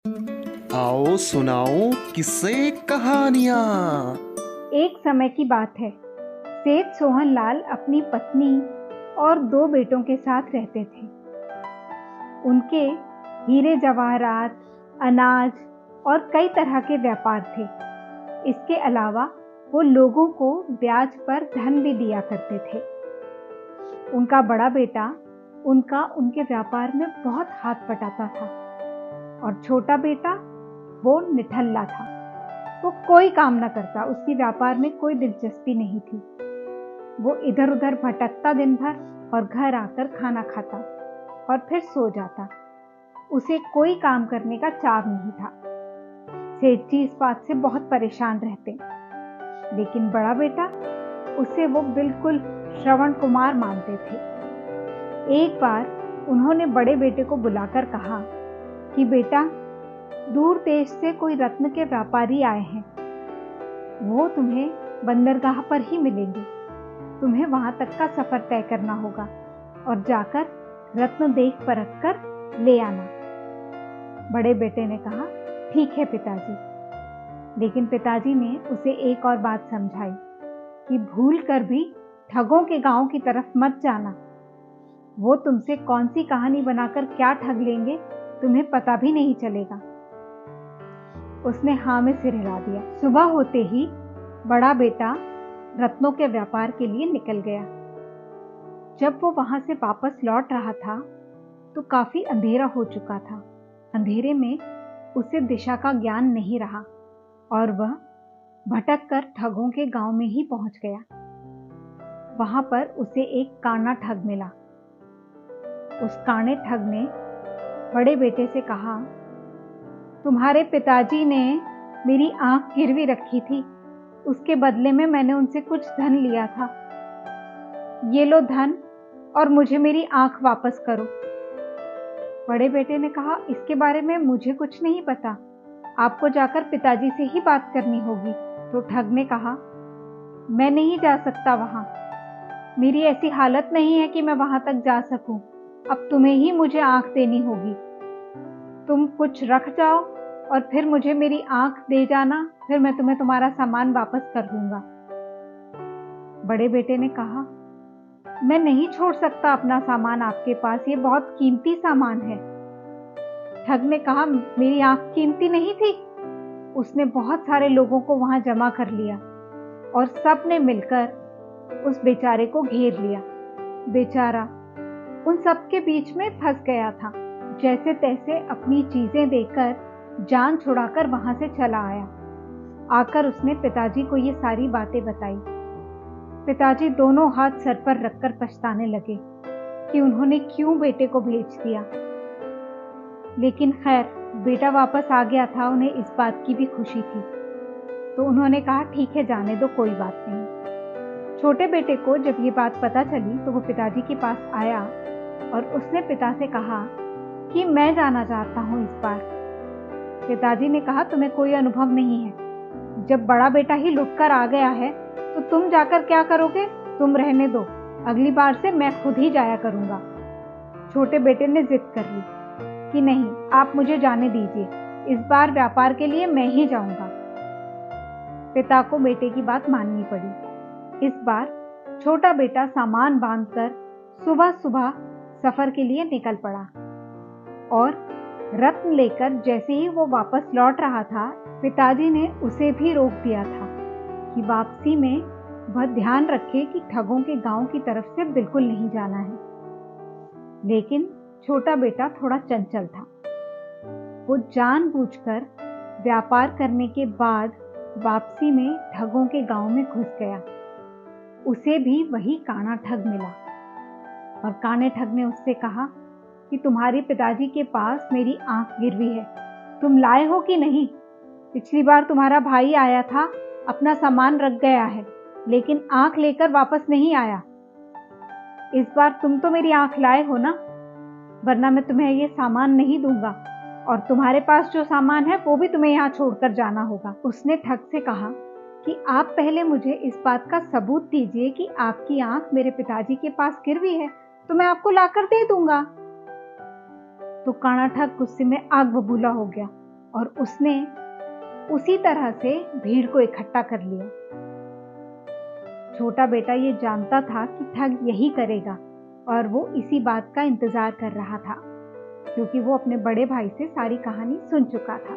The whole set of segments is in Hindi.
आओ सुनाओ किस्से कहानियाँ। एक समय की बात है। सेठ सोहनलाल अपनी पत्नी और 2 बेटों के साथ रहते थे। उनके हीरे जवाहरात, अनाज और कई तरह के व्यापार थे। इसके अलावा वो लोगों को ब्याज पर धन भी दिया करते थे। उनका बड़ा बेटा उनके व्यापार में बहुत हाथ बटाता था और छोटा बेटा वो निठल्ला था। वो कोई काम न करता, उसकी व्यापार में कोई दिलचस्पी नहीं थी। वो इधर उधर भटकता दिन भर और घर आकर खाना खाता और फिर सो जाता। उसे कोई काम करने का चाव नहीं था। सेठ जी इस बात से बहुत परेशान रहते, लेकिन बड़ा बेटा, उसे वो बिल्कुल श्रवण कुमार मानते थे। एक बार उन्होंने बड़े बेटे को बुलाकर कहा कि बेटा, दूर देश से कोई रत्न के व्यापारी आए हैं। वो तुम्हें बंदरगाह पर ही मिलेंगे। तुम्हें वहां तक का सफर तय करना होगा और जाकर रत्न देख परख कर ले आना। बड़े बेटे ने कहा, ठीक है पिताजी। लेकिन पिताजी ने उसे एक और बात समझाई कि भूल कर भी ठगों के गांव की तरफ मत जाना। वो तुमसे कौन सी कहानी बनाकर क्या ठग लेंगे, तुम्हें पता भी नहीं चलेगा। उसने हाँ में सिर हिला दिया। सुबह होते ही बड़ा बेटा रत्नों के व्यापार के लिए निकल गया। जब वो वहां से वापस लौट रहा था तो काफी अंधेरा हो चुका था। अंधेरे में उसे दिशा का ज्ञान नहीं रहा और वह भटक कर ठगों के गांव में ही पहुंच गया। वहां पर उसे एक काना ठग मिला। उस काने ठग ने बड़े बेटे से कहा, तुम्हारे पिताजी ने मेरी आंख गिरवी रखी थी, उसके बदले में मैंने उनसे कुछ धन लिया था। ये लो धन और मुझे मेरी आंख वापस करो। बड़े बेटे ने कहा, इसके बारे में मुझे कुछ नहीं पता, आपको जाकर पिताजी से ही बात करनी होगी। तो ठग ने कहा, मैं नहीं जा सकता वहां, मेरी ऐसी हालत नहीं है कि मैं वहां तक जा सकूं। अब तुम्हें ही मुझे आंख देनी होगी। तुम कुछ रख जाओ और फिर मुझे मेरी आंख दे जाना, फिर मैं तुम्हें तुम्हारा सामान वापस कर दूंगा। बड़े बेटे ने कहा, मैं नहीं छोड़ सकता अपना सामान आपके पास, ये बहुत कीमती सामान है। ठग ने कहा, मेरी आंख कीमती नहीं थी। उसने बहुत सारे लोगों को वहां जमा कर लिया और सब ने मिलकर उस बेचारे को घेर लिया। बेचारा उन सबके बीच में फंस गया था। जैसे तैसे अपनी चीजें देकर जान छुड़ाकर वहां से चला आया। आकर उसने पिताजी को ये सारी बातें बताई। पिताजी दोनों हाथ सर पर रखकर पछताने लगे कि उन्होंने क्यों बेटे को भेज दिया। लेकिन खैर, बेटा वापस आ गया था, उन्हें इस बात की भी खुशी थी। तो उन्होंने कहा, ठीक है, जाने दो, कोई बात नहीं। छोटे बेटे को जब ये बात पता चली तो वो पिताजी के पास आया और उसने पिता से कहा कि मैं जाना चाहता हूं इस बार। पिताजी ने कहा, तुम्हें कोई अनुभव नहीं है। जब बड़ा बेटा ही लुटकर आ गया है तो तुम जाकर क्या करोगे? तुम रहने दो, अगली बार से मैं खुद ही जाया करूंगा। छोटे बेटे ने जिद कर ली कि नहीं, आप मुझे जाने दीजिए, इस बार व्यापार के लिए मैं ही जाऊंगा। पिता को बेटे की बात माननी पड़ी। इस बार छोटा बेटा सामान बांधकर सुबह सुबह सफर के लिए निकल पड़ा और रत्न लेकर जैसे ही वो वापस लौट रहा था, पिताजी ने उसे भी रोक दिया था कि वापसी में वह ध्यान रखे कि ठगों के गांव की तरफ से बिल्कुल नहीं जाना है। लेकिन छोटा बेटा थोड़ा चंचल था। वो जानबूझकर व्यापार करने के बाद वापसी में ठगों के गांव में घुस गया। उसे भी वही काना ठग मिला और काने ठग ने उससे कहा कि तुम्हारे पिताजी के पास मेरी आंख गिरवी है, तुम लाए हो कि नहीं? पिछली बार तुम्हारा भाई आया था, अपना सामान रख गया है, लेकिन आंख लेकर वापस नहीं आया। इस बार तुम तो मेरी आंख लाए हो ना, वरना मैं तुम्हें ये सामान नहीं दूंगा और तुम्हारे पास जो सामान है वो भी तुम्हें यहाँ छोड़कर जाना होगा। उसने ठग से कहा कि आप पहले मुझे इस बात का सबूत दीजिए कि आपकी आंख मेरे पिताजी के पास गिरवी है, तो मैं आपको लाकर दे दूंगा। तो काना ठग गुस्से में आग बबूला हो गया और उसने उसी तरह से भीड़ को इकट्ठा कर लिया। छोटा बेटा ये जानता था कि ठग यही करेगा और वो इसी बात का इंतजार कर रहा था, क्योंकि वो अपने बड़े भाई से सारी कहानी सुन चुका था।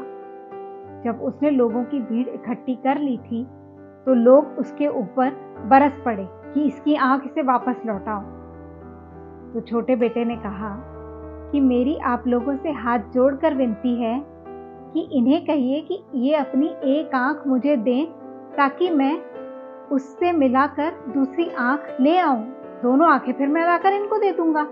जब उसने लोगों की भीड़ इकट्ठी कर ली थी तो लोग उसके ऊपर बरस पड़े कि इसकी आंख इसे वापस लौटाओ। तो छोटे बेटे ने कहा कि मेरी आप लोगों से हाथ जोड़कर विनती है कि इन्हें कहिए कि ये अपनी एक आंख मुझे दें ताकि मैं उससे मिलाकर दूसरी आंख ले आऊं। दोनों आंखें फिर मैं लाकर इनको दे दूंगा।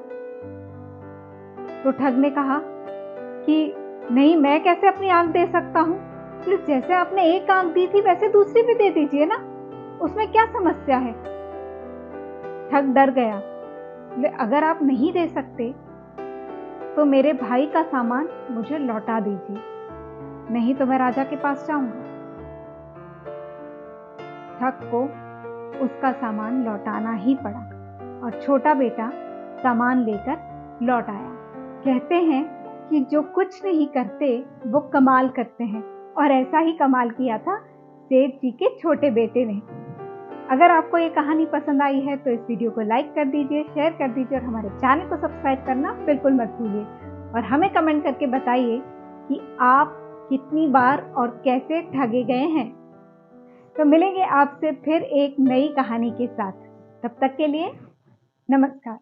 तो ठग ने कहा कि नहीं, मैं कैसे अपनी आंख दे सकता हूं? फिर जैसे आपने एक आंख दी थी वैसे दूसरी भी दे दीजिए ना, उसमें क्या समस्या है? ठग डर गया। अगर आप नहीं दे सकते तो मेरे भाई का सामान मुझे लौटा दीजिए, नहीं तो मैं राजा के पास जाऊंगा। ठग को उसका सामान लौटाना ही पड़ा और छोटा बेटा सामान लेकर लौट आया। कहते हैं कि जो कुछ नहीं करते वो कमाल करते हैं, और ऐसा ही कमाल किया था सेठ जी के छोटे बेटे ने। अगर आपको ये कहानी पसंद आई है तो इस वीडियो को लाइक कर दीजिए, शेयर कर दीजिए और हमारे चैनल को सब्सक्राइब करना बिल्कुल मत भूलिए। और हमें कमेंट करके बताइए कि आप कितनी बार और कैसे ठगे गए हैं। तो मिलेंगे आपसे फिर एक नई कहानी के साथ। तब तक के लिए नमस्कार।